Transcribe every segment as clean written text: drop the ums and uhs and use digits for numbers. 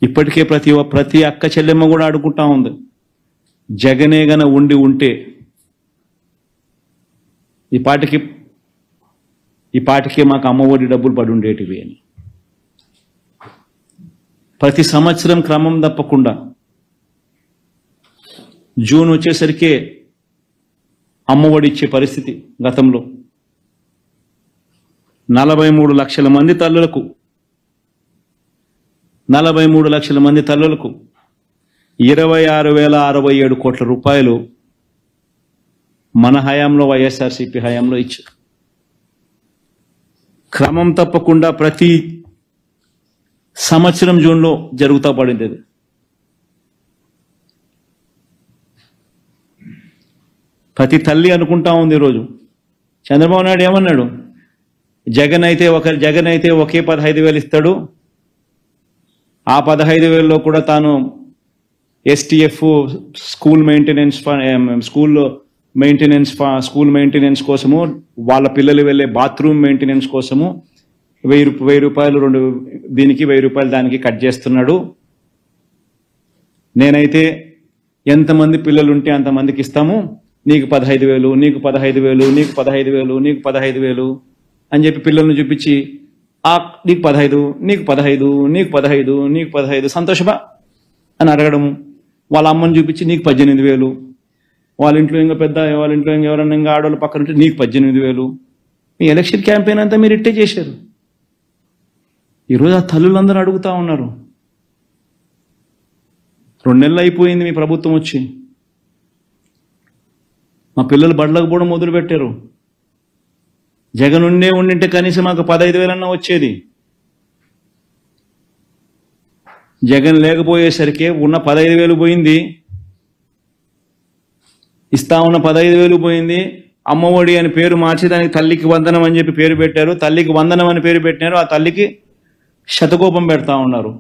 ఇప్పటికే ప్రతి అక్క చెల్లెమ్మ కూడా అడుగుతా ఉంది, జగనే గన ఉండి ఉంటే ఈ పాటికి మాకు అమ్మఒడి డబ్బులు పడి ఉండేటివి అని. ప్రతి సంవత్సరం క్రమం తప్పకుండా జూన్ వచ్చేసరికి అమ్మఒడి ఇచ్చే పరిస్థితి. గతంలో 43 లక్షల మంది తల్లులకు 26,067 కోట్ల రూపాయలు మన హయాంలో వైఎస్ఆర్సీపీ హయాంలో ఇచ్చారు. క్రమం తప్పకుండా ప్రతి సంవత్సరం జూన్లో జరుగుతూ పడింది అది. ప్రతి తల్లి అనుకుంటా ఉంది ఈరోజు. చంద్రబాబు నాయుడు ఏమన్నాడు, జగన్ అయితే ఒకే 15,000 ఇస్తాడు, ఆ 15,000లో కూడా తాను STF స్కూల్ మెయింటెనెన్స్ కోసము, వాళ్ళ పిల్లలు వెళ్ళే బాత్రూమ్ మెయింటెనెన్స్ కోసము 1000 రూపాయలు దీనికి 1000 రూపాయలు దానికి కట్ చేస్తున్నాడు. నేనైతే ఎంతమంది పిల్లలు ఉంటే అంతమందికి ఇస్తాము, నీకు 15,000, నీకు 15,000, నీకు 15,000, నీకు 15,000 అని చెప్పి పిల్లల్ని చూపించి నీకు 15, నీకు 15, నీకు 15, నీకు 15 సంతోషమా అని అడగడము. వాళ్ళ అమ్మని చూపించి నీకు 18,000, వాళ్ళ ఇంట్లో ఎవరన్నా ఇంకా ఆడవాళ్ళు పక్కన ఉంటే నీకు 18,000. మీ ఎలక్షన్ క్యాంపెయిన్ అంతా మీరు ఇట్టే చేశారు. ఈరోజు ఆ తల్లులందరూ అడుగుతా ఉన్నారు. 2 నెలలు అయిపోయింది మీ ప్రభుత్వం వచ్చి, మా పిల్లలు బడులకు కూడా మొదలు పెట్టారు. జగన్ ఉండింటే కనీసం మాకు 15,000 అన్నా వచ్చేది. జగన్ లేకపోయేసరికి ఉన్న 15,000 పోయింది, ఇస్తా ఉన్న 15,000 పోయింది. అమ్మఒడి అని పేరు మార్చి దానికి తల్లికి వందనం అని చెప్పి పేరు పెట్టారు. తల్లికి వందనం అని పేరు పెట్టినారు, ఆ తల్లికి శతకోపం పెడతా ఉన్నారు.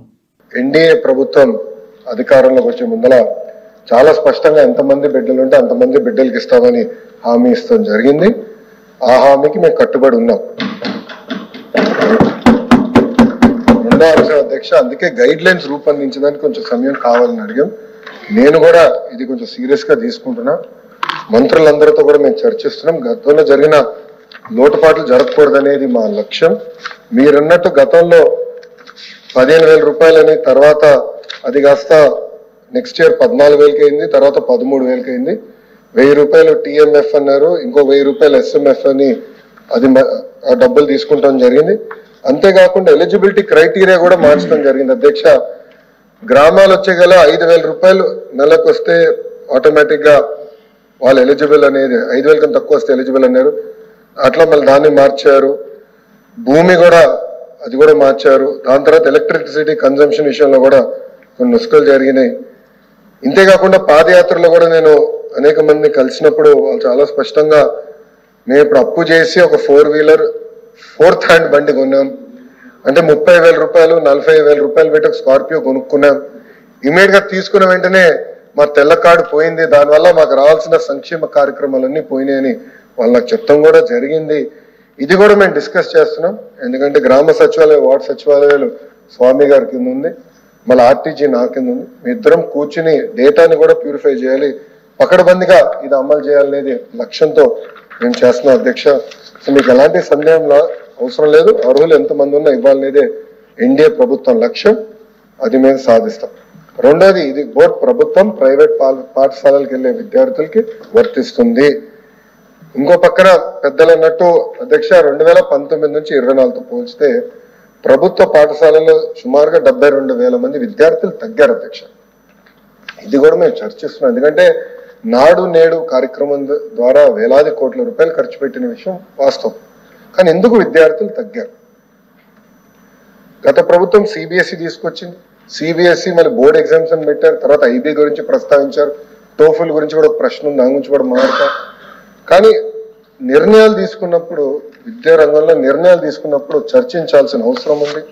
ఎన్డీఏ ప్రభుత్వం అధికారంలోకి వచ్చే ముందల చాలా స్పష్టంగా ఎంతమంది బిడ్డలు ఉంటే అంతమంది బిడ్డలకి ఇస్తామని హామీ ఇస్తాం జరిగింది. ఆ హామీకి మేము కట్టుబడి ఉన్నాం. రెండో అంశం అధ్యక్ష, అందుకే గైడ్ లైన్స్ రూపొందించడానికి కొంచెం సమయం కావాలని అడిగాం. నేను కూడా ఇది కొంచెం సీరియస్ గా తీసుకుంటున్నా. మంత్రులందరితో కూడా మేము చర్చిస్తున్నాం. గతంలో జరిగిన లోటుపాట్లు జరగకూడదనేది మా లక్ష్యం. మీరన్నట్టు గతంలో 15,000 రూపాయలని, తర్వాత అది కాస్త నెక్స్ట్ ఇయర్ 14,000కి అయింది, తర్వాత 13,000కి అయింది. 1,000 రూపాయలు TMF అన్నారు, ఇంకో 1,000 రూపాయలు SMF అని అది ఆ డబ్బులు తీసుకుంటాం జరిగింది. అంతేకాకుండా ఎలిజిబిలిటీ క్రైటీరియా కూడా మార్చడం జరిగింది అధ్యక్ష. గ్రామాలు వచ్చే గల 5,000 రూపాయలు నెలకు వస్తే ఆటోమేటిక్ గా వాళ్ళు ఎలిజిబుల్ అనేది, 5,000 కన్నా తక్కువ వస్తే ఎలిజిబుల్ అన్నారు. అట్లా మళ్ళీ దాన్ని మార్చారు. భూమి కూడా అది కూడా మార్చారు. దాని తర్వాత ఎలక్ట్రిసిటీ కన్జంప్షన్ విషయంలో కూడా కొన్ని నుస్కలు జరిగినాయి. ఇంతేకాకుండా పాదయాత్రలో కూడా నేను అనేక మందిని కలిసినప్పుడు వాళ్ళు చాలా స్పష్టంగా, మేము ఇప్పుడు అప్పు చేసి ఒక 4 వీలర్ 4th హ్యాండ్ బండి కొన్నాం అంటే 30,000 రూపాయలు 45,000 రూపాయలు పెట్టి ఒక స్కార్పియో కొనుక్కున్నాం. ఇమీడియట్ గా తీసుకున్న వెంటనే మా తెల్ల కార్డు పోయింది, దానివల్ల మాకు రావాల్సిన సంక్షేమ కార్యక్రమాలన్నీ పోయినాయని వాళ్ళు నాకు చెప్తాం కూడా జరిగింది. ఇది కూడా మేము డిస్కస్ చేస్తున్నాం. ఎందుకంటే గ్రామ సచివాలయం, వార్డు సచివాలయాలు స్వామి గారి కింద ఉంది, మళ్ళీ RTG నా కింద ఉంది. మీ ఇద్దరం కూర్చుని డేటాని కూడా ప్యూరిఫై చేయాలి, పకడ్బందీగా ఇది అమలు చేయాలనేది లక్ష్యంతో మేము చేస్తున్నాం అధ్యక్ష. సో మీకు ఎలాంటి సందేహం అవసరం లేదు. అర్హులు ఎంతమంది ఉన్నా ఇవ్వాలనేదే ఎన్డీఏ ప్రభుత్వం లక్ష్యం, అది మేము సాధిస్తాం. రెండోది, ఇది బోర్డు ప్రభుత్వం ప్రైవేట్ పాఠశాలలకు వెళ్లే విద్యార్థులకి వర్తిస్తుంది. ఇంకో పక్కన పెద్దలు అన్నట్టు అధ్యక్ష, 2019 నుంచి 24తో పోల్చితే ప్రభుత్వ పాఠశాలలో సుమారుగా 72,000 మంది విద్యార్థులు తగ్గారు అధ్యక్ష. ఇది కూడా మేము చర్చిస్తున్నాం. ఎందుకంటే నాడు నేడు కార్యక్రమం ద్వారా వేలాది కోట్ల రూపాయలు ఖర్చు పెట్టిన విషయం వాస్తవం. కానీ ఎందుకు విద్యార్థులు తగ్గారు? గత ప్రభుత్వం CBSE తీసుకొచ్చింది. CBSE మళ్ళీ బోర్డ్ ఎగ్జామ్స్ అని పెట్టారు. తర్వాత IB గురించి ప్రస్తావించారు. టోఫుల్ గురించి కూడా ఒక ప్రశ్న ఉంది, దాని గురించి కూడా మాట్లాడతారు. కానీ నిర్ణయాలు తీసుకున్నప్పుడు, విద్యా రంగంలో నిర్ణయాలు తీసుకున్నప్పుడు చర్చించాల్సిన అవసరం ఉంది.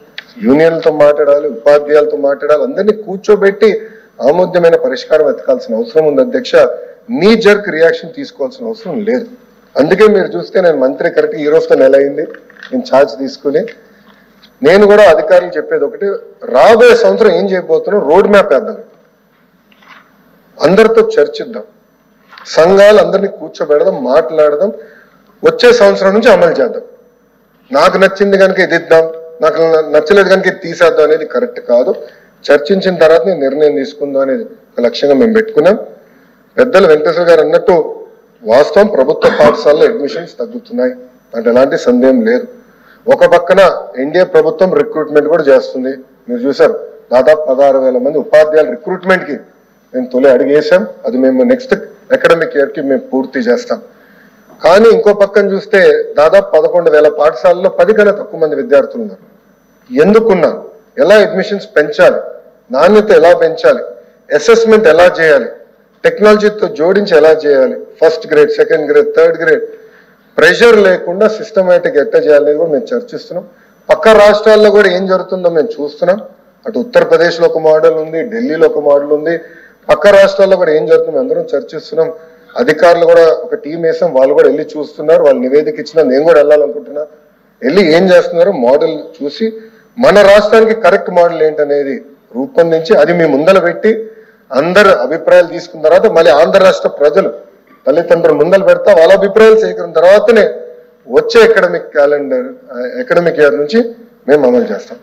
యూనియన్లతో మాట్లాడాలి, ఉపాధ్యాయులతో మాట్లాడాలి, అందరినీ కూర్చోబెట్టి ఆమోద్యమైన పరిష్కారం వెతకాల్సిన అవసరం ఉంది అధ్యక్ష. నీ జర్క్ రియాక్షన్ తీసుకోవాల్సిన అవసరం లేదు. అందుకే మీరు చూస్తే నేను మంత్రి కరెక్ట్ ఈ రోజుతో నెల అయింది నేను ఛార్జ్ తీసుకుని. నేను కూడా అధికారులు చెప్పేది ఒకటి, రాబోయే సంవత్సరం ఏం చేయబోతున్నాం రోడ్ మ్యాప్ వేద్దాం, అందరితో చర్చిద్దాం, సంఘాలు అందరినీ కూర్చోబెడదాం, మాట్లాడదాం, వచ్చే సంవత్సరం నుంచి అమలు చేద్దాం. నాకు నచ్చింది కనుక ఇది ఇద్దాం, నాకు నచ్చలేదు కనుక ఇది తీసేద్దాం అనేది కరెక్ట్ కాదు. చర్చించిన తర్వాత నేను నిర్ణయం తీసుకుందాం అనేది ఒక లక్ష్యంగా మేము పెట్టుకున్నాం. పెద్దలు వెంకటేశ్వర గారు అన్నట్టు వాస్తవం, ప్రభుత్వ పాఠశాలలో అడ్మిషన్స్ తగ్గుతున్నాయి, అంటే ఎలాంటి సందేహం లేదు. ఒక పక్కన ఎన్డీఏ ప్రభుత్వం రిక్రూట్మెంట్ కూడా చేస్తుంది. మీరు చూసారు, దాదాపు 16,000 మంది ఉపాధ్యాయుల రిక్రూట్మెంట్ కి మేము తొలి అడిగేసాం. అది మేము నెక్స్ట్ అకాడమిక్ ఇయర్ కి మేము పూర్తి చేస్తాం. కానీ ఇంకో పక్కన చూస్తే దాదాపు 11,000 పాఠశాలలో 10 కన్నా తక్కువ మంది విద్యార్థులు ఉన్నారు. ఎందుకున్నారు, ఎలా అడ్మిషన్స్ పెంచాలి, నాణ్యత ఎలా పెంచాలి, అసెస్మెంట్ ఎలా చేయాలి, టెక్నాలజీతో జోడించి ఎలా చేయాలి, first grade, second grade, third grade pressure లేకుండా సిస్టమేటిక్ ఎట్లా చేయాలనేది కూడా మేము చర్చిస్తున్నాం. పక్క రాష్ట్రాల్లో కూడా ఏం జరుగుతుందో మేము చూస్తున్నాం. అటు ఉత్తరప్రదేశ్ లో ఒక మోడల్ ఉంది, ఢిల్లీలో ఒక మోడల్ ఉంది, పక్క రాష్ట్రాల్లో కూడా ఏం జరుగుతుందో అందరం చర్చిస్తున్నాం. అధికారులు కూడా ఒక టీం వేసాం, వాళ్ళు కూడా వెళ్ళి చూస్తున్నారు. వాళ్ళు నివేదిక ఇచ్చినా నేను కూడా వెళ్ళాలనుకుంటున్నా. వెళ్ళి ఏం చేస్తున్నారో మోడల్ చూసి మన రాష్ట్రానికి కరెక్ట్ మోడల్ ఏంటనేది రూపొందించి అది మీ ముందర పెట్టి అందరు అభిప్రాయాలు తీసుకున్న తర్వాత మళ్ళీ ఆంధ్ర రాష్ట్ర ప్రజలు తల్లిదండ్రులు ముందర పెడతా వాళ్ళ అభిప్రాయాలు సేకరించిన తర్వాతనే వచ్చే అకాడమిక్ ఇయర్ నుంచి మేము అమలు చేస్తాం.